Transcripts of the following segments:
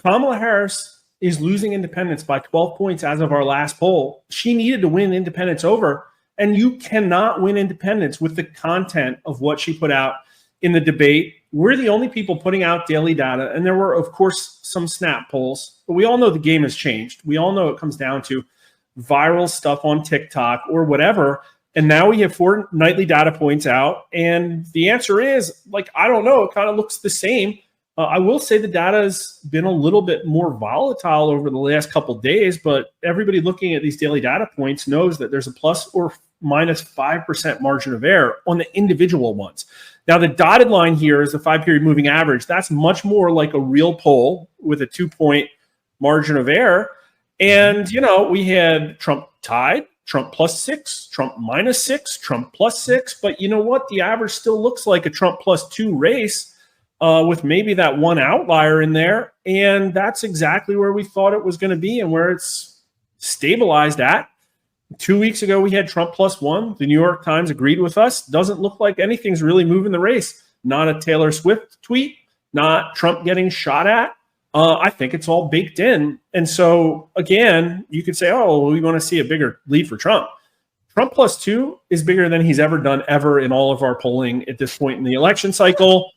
Kamala Harris is losing independents by 12 points as of our last poll. She needed to win independents over, and you cannot win independents with the content of what she put out in the debate. We're the only people putting out daily data, and there were, of course, some snap polls, but we all know the game has changed. We all know it comes down to viral stuff on TikTok or whatever, and now we have 4 nightly data points out, and the answer is, like, I don't know, it kind of looks the same. I will say the data has been a little bit more volatile over the last couple of days, but everybody looking at these daily data points knows that there's a plus or minus 5% margin of error on the individual ones. Now, the dotted line here is the 5-period moving average. That's much more like a real poll with a 2-point margin of error. And, you know, we had Trump tied, Trump +6, Trump -6, Trump +6. But you know what? The average still looks like a Trump +2 race. With maybe that one outlier in there. And that's exactly where we thought it was going to be and where it's stabilized at. 2 weeks ago, we had Trump +1. The New York Times agreed with us. Doesn't look like anything's really moving the race. Not a Taylor Swift tweet, not Trump getting shot at. I think it's all baked in. And so, again, you could say, oh, we want to see a bigger lead for Trump. Trump +2 is bigger than he's ever done ever in all of our polling at this point in the election cycle.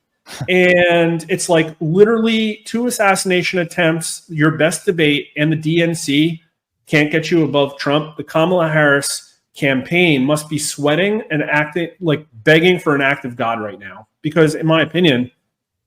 And it's like literally 2 assassination attempts, your best debate, and the DNC can't get you above Trump. The Kamala Harris campaign must be sweating and acting like begging for an act of God right now, because in my opinion,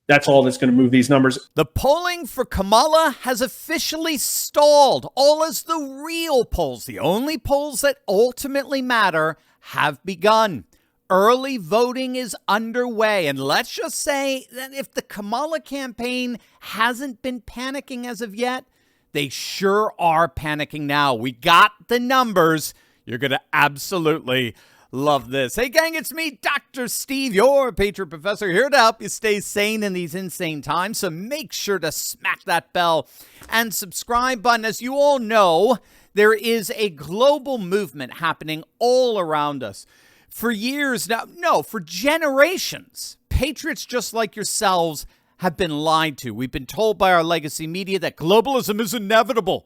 that's all that's going to move these numbers. The polling for Kamala has officially stalled. All as the real polls, the only polls that ultimately matter, have begun. Early voting is underway, and let's just say that if the Kamala campaign hasn't been panicking as of yet, they sure are panicking now. We got the numbers. You're going to absolutely love this. Hey, gang, it's me, Dr. Steve, your Patriot Professor, here to help you stay sane in these insane times. So make sure to smack that bell and subscribe button. As you all know, there is a global movement happening all around us. For years now, no, for generations, patriots just like yourselves have been lied to. We've been told by our legacy media that globalism is inevitable,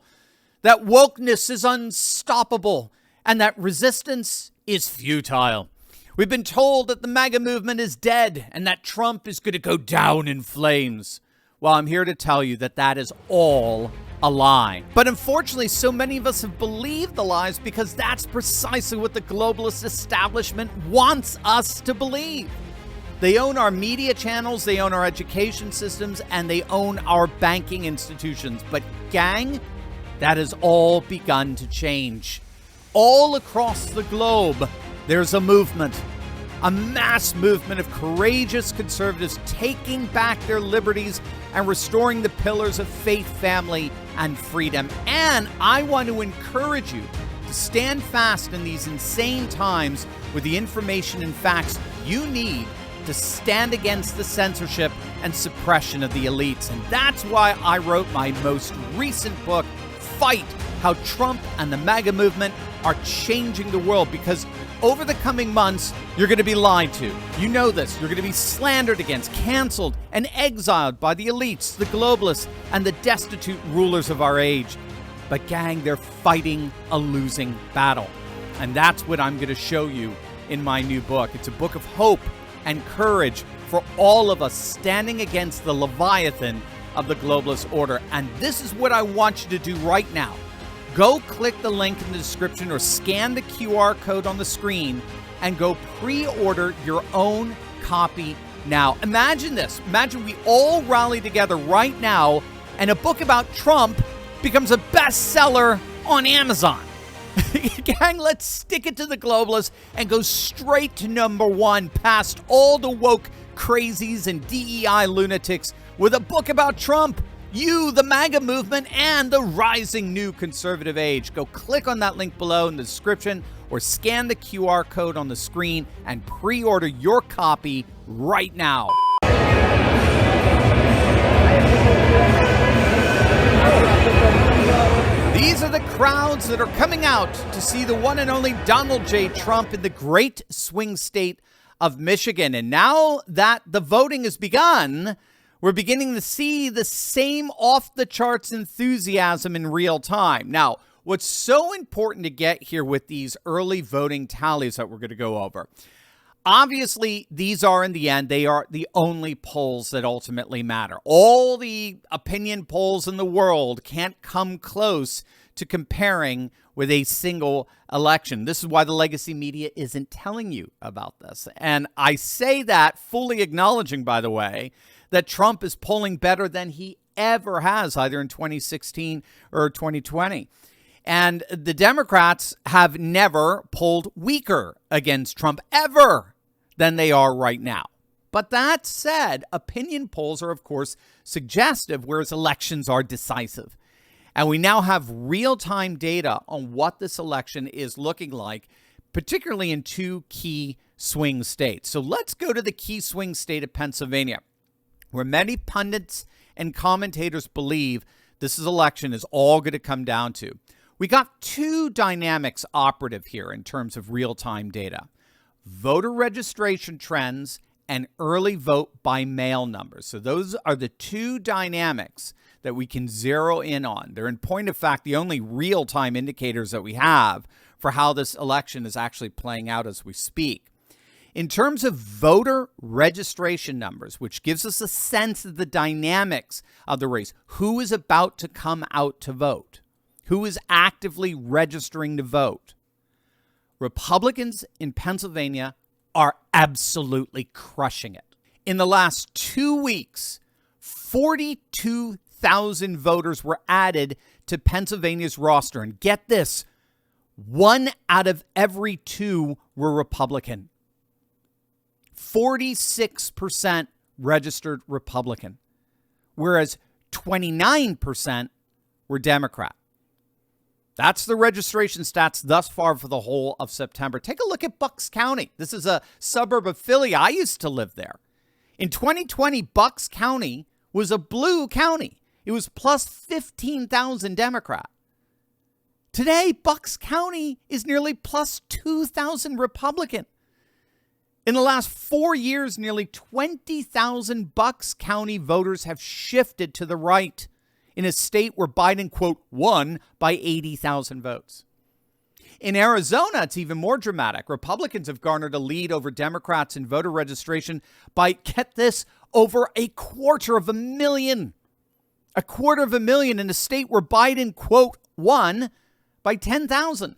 that wokeness is unstoppable, and that resistance is futile. We've been told that the MAGA movement is dead and that Trump is going to go down in flames. Well, I'm here to tell you that that is all a lie. But unfortunately, so many of us have believed the lies because that's precisely what the globalist establishment wants us to believe. They own our media channels, they own our education systems, and they own our banking institutions. But gang, that has all begun to change. All across the globe, there's a movement, a mass movement of courageous conservatives taking back their liberties and restoring the pillars of faith, family, and freedom. And I want to encourage you to stand fast in these insane times with the information and facts you need to stand against the censorship and suppression of the elites. And that's why I wrote my most recent book, Fight: How Trump and the MAGA Movement Are Changing the World. Because over the coming months, you're going to be lied to. You know this. You're going to be slandered against, canceled, and exiled by the elites, the globalists, and the destitute rulers of our age. But gang, they're fighting a losing battle. And that's what I'm going to show you in my new book. It's a book of hope and courage for all of us standing against the Leviathan of the globalist order. And this is what I want you to do right now. Go click the link in the description or scan the QR code on the screen and go pre-order your own copy now. Imagine this. Imagine we all rally together right now and a book about Trump becomes a bestseller on Amazon. Gang, let's stick it to the globalists and go straight to #1 past all the woke crazies and DEI lunatics with a book about Trump, you, the MAGA movement, and the rising new conservative age. Go click on that link below in the description or scan the QR code on the screen and pre-order your copy right now. These are the crowds that are coming out to see the one and only Donald J. Trump in the great swing state of Michigan. And now that the voting has begun, We're beginning to see the same off-the-charts enthusiasm in real time. Now, what's so important to get here with these early voting tallies that we're going to go over, obviously, these are, in the end, they are the only polls that ultimately matter. All the opinion polls in the world can't come close to comparing with a single election. This is why the legacy media isn't telling you about this. And I say that fully acknowledging, by the way, that Trump is polling better than he ever has, either in 2016 or 2020. And the Democrats have never polled weaker against Trump ever than they are right now. But that said, opinion polls are, of course, suggestive, whereas elections are decisive. And we now have real-time data on what this election is looking like, particularly in two key swing states. So let's go to the key swing state of Pennsylvania, where many pundits and commentators believe this election is all going to come down to. We got two dynamics operative here in terms of real-time data: voter registration trends and early vote by mail numbers. So those are the two dynamics that we can zero in on. They're, in point of fact, the only real-time indicators that we have for how this election is actually playing out as we speak. In terms of voter registration numbers, which gives us a sense of the dynamics of the race, who is about to come out to vote, who is actively registering to vote, Republicans in Pennsylvania are absolutely crushing it. In the last 2 weeks, 42,000 voters were added to Pennsylvania's roster. And get this, 1 out of every 2 were Republican. 46% registered Republican, whereas 29% were Democrat. That's the registration stats thus far for the whole of September. Take a look at Bucks County. This is a suburb of Philly. I used to live there. In 2020, Bucks County was a blue county. It was plus 15,000 Democrat. Today, Bucks County is nearly plus 2,000 Republican. In the last 4 years, nearly 20,000 Bucks County voters have shifted to the right in a state where Biden, quote, won by 80,000 votes. In Arizona, it's even more dramatic. Republicans have garnered a lead over Democrats in voter registration by, get this, over 250,000. 250,000 in a state where Biden, quote, won by 10,000.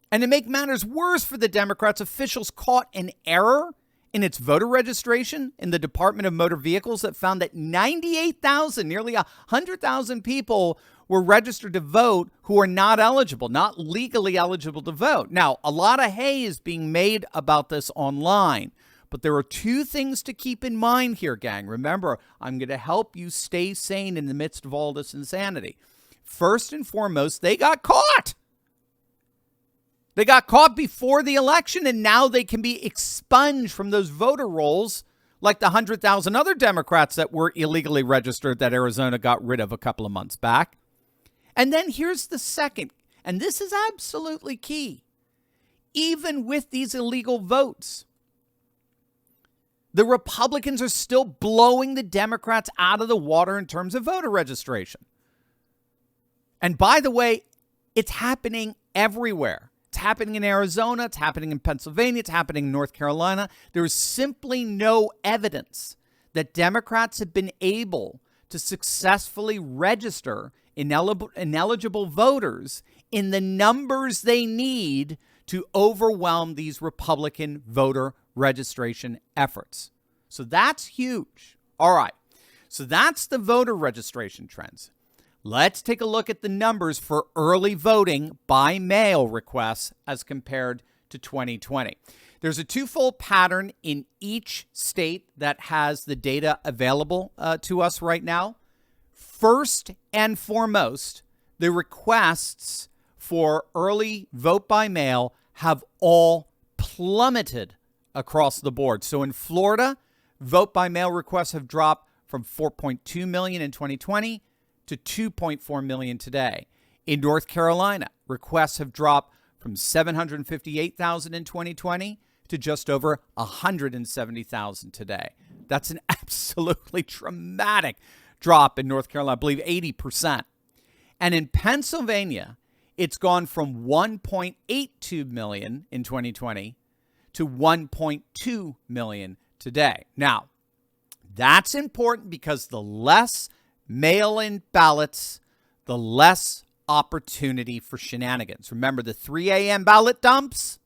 And to make matters worse for the Democrats, officials caught an error in its voter registration in the Department of Motor Vehicles that found that 98,000, nearly 100,000 people were registered to vote who are not eligible, not legally eligible to vote. Now, a lot of hay is being made about this online, but there are two things to keep in mind here, gang. Remember, I'm going to help you stay sane in the midst of all this insanity. First and foremost, they got caught. They got caught before the election, and now they can be expunged from those voter rolls like the 100,000 other Democrats that were illegally registered that Arizona got rid of a couple of months back. And then here's the second, and this is absolutely key. Even with these illegal votes, the Republicans are still blowing the Democrats out of the water in terms of voter registration. And by the way, it's happening everywhere. It's happening in Arizona, it's happening in Pennsylvania, it's happening in North Carolina. There is simply no evidence that Democrats have been able to successfully register ineligible voters in the numbers they need to overwhelm these Republican voter registration efforts. So that's huge. All right, so that's the voter registration trends. Let's take a look at the numbers for early voting by mail requests as compared to 2020. There's a twofold pattern in each state that has the data available to us right now. First and foremost, the requests for early vote by mail have all plummeted across the board. So in Florida, vote by mail requests have dropped from 4.2 million in 2020 to 2.4 million today. In North Carolina, requests have dropped from 758,000 in 2020 to just over 170,000 today. That's an absolutely dramatic drop in North Carolina, I believe 80%. And in Pennsylvania, it's gone from 1.82 million in 2020 to 1.2 million today. Now, that's important because the less mail-in ballots, the less opportunity for shenanigans. Remember the 3 a.m. ballot dumps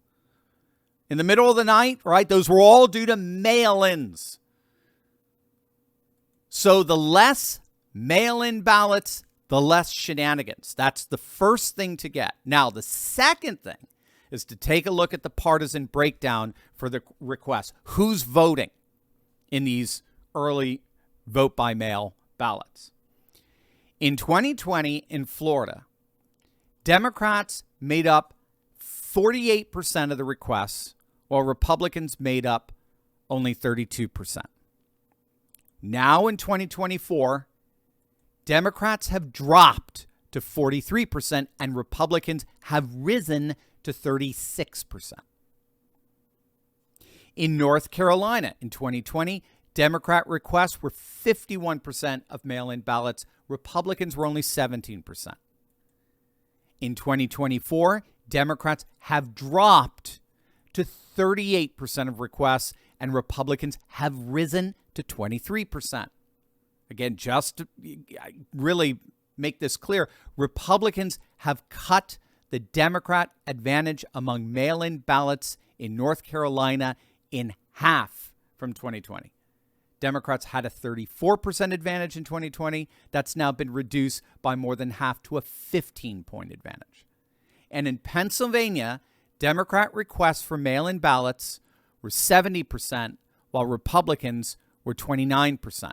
in the middle of the night, right? Those were all due to mail-ins. So the less mail-in ballots, the less shenanigans. That's the first thing to get. Now, the second thing is to take a look at the partisan breakdown for the request. Who's voting in these early vote by mail ballots? In 2020 in Florida, Democrats made up 48% of the requests, while Republicans made up only 32%. Now in 2024, Democrats have dropped to 43% and Republicans have risen to 36%. In North Carolina in 2020, Democrat requests were 51% of mail-in ballots. Republicans were only 17%. In 2024, Democrats have dropped to 38% of requests and Republicans have risen to 23%. Again, just to really make this clear, Republicans have cut the Democrat advantage among mail-in ballots in North Carolina in half from 2020. Democrats had a 34% advantage in 2020. That's now been reduced by more than half to a 15-point advantage. And in Pennsylvania, Democrat requests for mail-in ballots were 70%, while Republicans were 29%.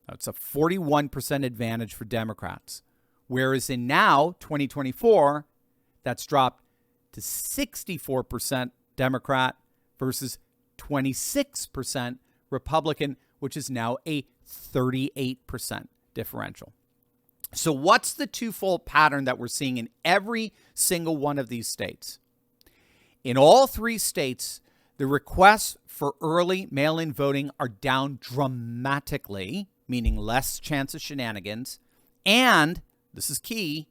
That's a 41% advantage for Democrats. Whereas in now, 2024, that's dropped to 64% Democrat versus 26% Republican, which is now a 38% differential. So what's the twofold pattern that we're seeing in every single one of these states? In all three states, the requests for early mail-in voting are down dramatically, meaning less chance of shenanigans. And, this is key,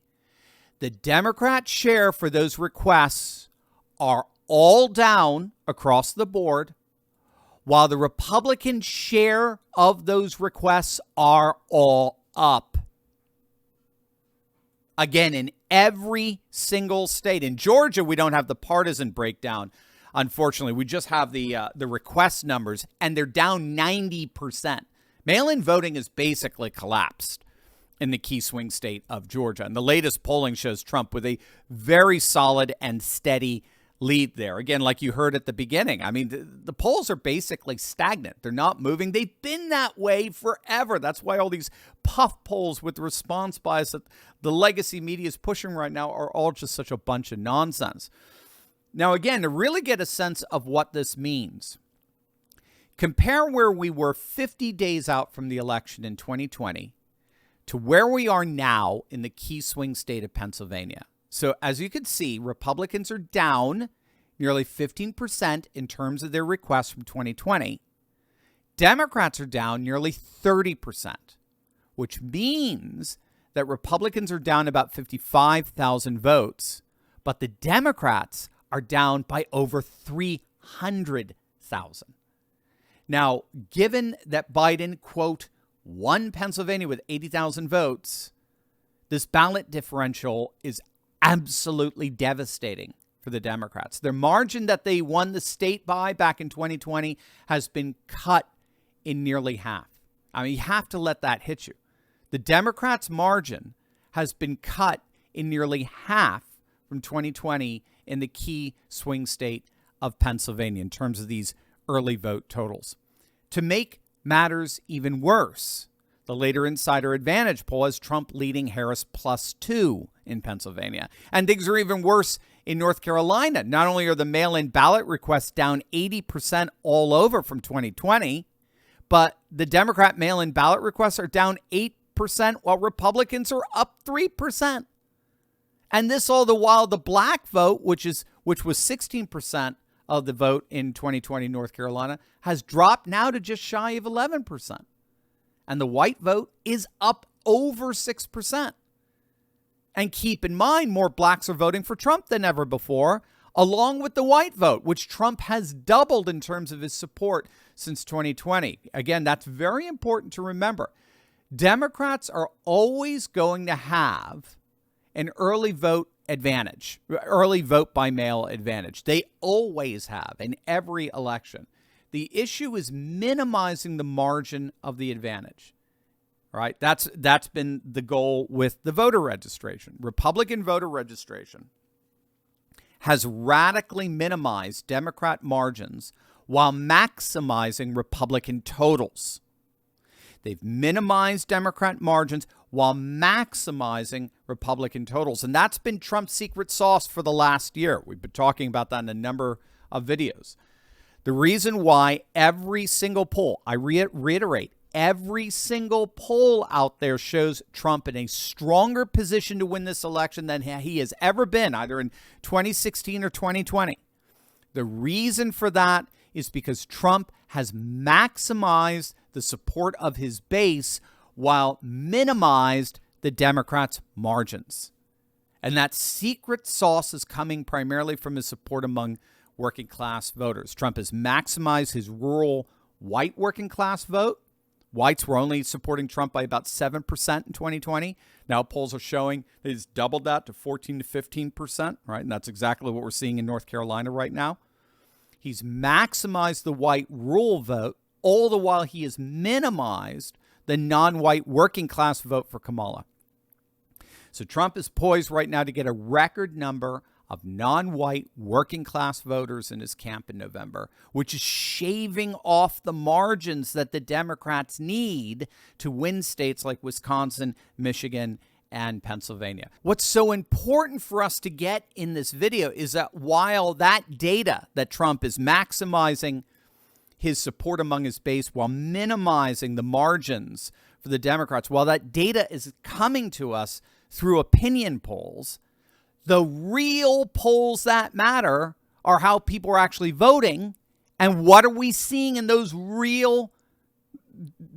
the Democrat share for those requests are all down across the board, while the Republican share of those requests are all up. Again, in every single state. In Georgia, we don't have the partisan breakdown. Unfortunately, we just have the request numbers, and they're down 90%. Mail-in voting has basically collapsed in the key swing state of Georgia. And the latest polling shows Trump with a very solid and steady lead there. Again, like you heard at the beginning, I mean, the polls are basically stagnant. They're not moving. They've been that way forever. That's why all these puff polls with response bias that the legacy media is pushing right now are all just such a bunch of nonsense. Now, again, to really get a sense of what this means, compare where we were 50 days out from the election in 2020 to where we are now in the key swing state of Pennsylvania. So as you can see, Republicans are down nearly 15% in terms of their requests from 2020. Democrats are down nearly 30%, which means that Republicans are down about 55,000 votes, but the Democrats are down by over 300,000. Now, given that Biden, quote, won Pennsylvania with 80,000 votes, this ballot differential is absolutely devastating for the Democrats. Their margin that they won the state by back in 2020 has been cut in nearly half. I mean, you have to let that hit you. The Democrats' margin has been cut in nearly half from 2020 in the key swing state of Pennsylvania in terms of these early vote totals. To make matters even worse, the later Insider Advantage poll has Trump leading Harris +2 in Pennsylvania. And things are even worse in North Carolina. Not only are the mail-in ballot requests down 80% all over from 2020, but the Democrat mail-in ballot requests are down 8%, while Republicans are up 3%. And this all the while the black vote, which was 16% of the vote in 2020 North Carolina, has dropped now to just shy of 11%. and the white vote is up over 6%. And keep in mind, more blacks are voting for Trump than ever before, along with the white vote, which Trump has doubled in terms of his support since 2020. Again, that's very important to remember. Democrats are always going to have an early vote advantage, early vote by mail advantage. They always have in every election. The issue is minimizing the margin of the advantage. Right? That's been the goal with the voter registration. Republican voter registration has radically minimized Democrat margins while maximizing Republican totals. They've minimized Democrat margins while maximizing Republican totals. And that's been Trump's secret sauce for the last year. We've been talking about that in a number of videos. The reason why every single poll, I reiterate, every single poll out there shows Trump in a stronger position to win this election than he has ever been, either in 2016 or 2020. The reason for that is because Trump has maximized the support of his base while minimized the Democrats' margins. And that secret sauce is coming primarily from his support among working class voters. Trump has maximized his rural white working class vote. Whites were only supporting Trump by about 7% in 2020. Now polls are showing that he's doubled that to 14 to 15%, right? And that's exactly what we're seeing in North Carolina right now. He's maximized the white rural vote, all the while he has minimized the non-white working class vote for Kamala. So Trump is poised right now to get a record number of non-white working class voters in his camp in November, which is shaving off the margins that the Democrats need to win states like Wisconsin, Michigan, and Pennsylvania. What's so important for us to get in this video is that while that data that Trump is maximizing his support among his base while minimizing the margins for the Democrats, while that data is coming to us through opinion polls, the real polls that matter are how people are actually voting and what are we seeing in those real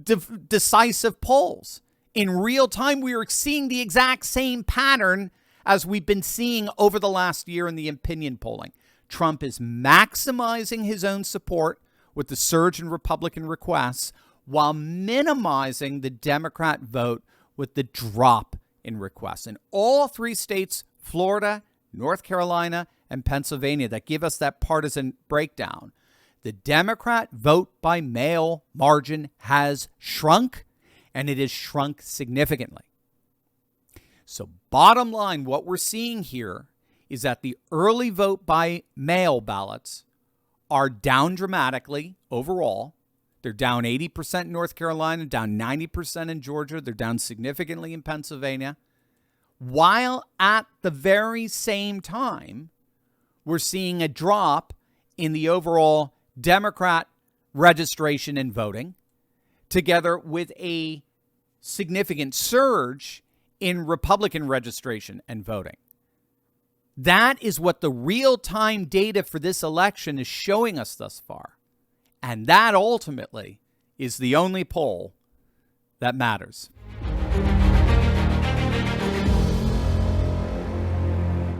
decisive polls. In real time, we are seeing the exact same pattern as we've been seeing over the last year in the opinion polling. Trump is maximizing his own support with the surge in Republican requests while minimizing the Democrat vote with the drop in requests. In all three states, Florida, North Carolina, and Pennsylvania, that give us that partisan breakdown, the Democrat vote by mail margin has shrunk, and it has shrunk significantly. So bottom line, what we're seeing here is that the early vote by mail ballots are down dramatically overall. They're down 80% in North Carolina, down 90% in Georgia. They're down significantly in Pennsylvania. While at the very same time, we're seeing a drop in the overall Democrat registration and voting, together with a significant surge in Republican registration and voting. That is what the real-time data for this election is showing us thus far. And that ultimately is the only poll that matters.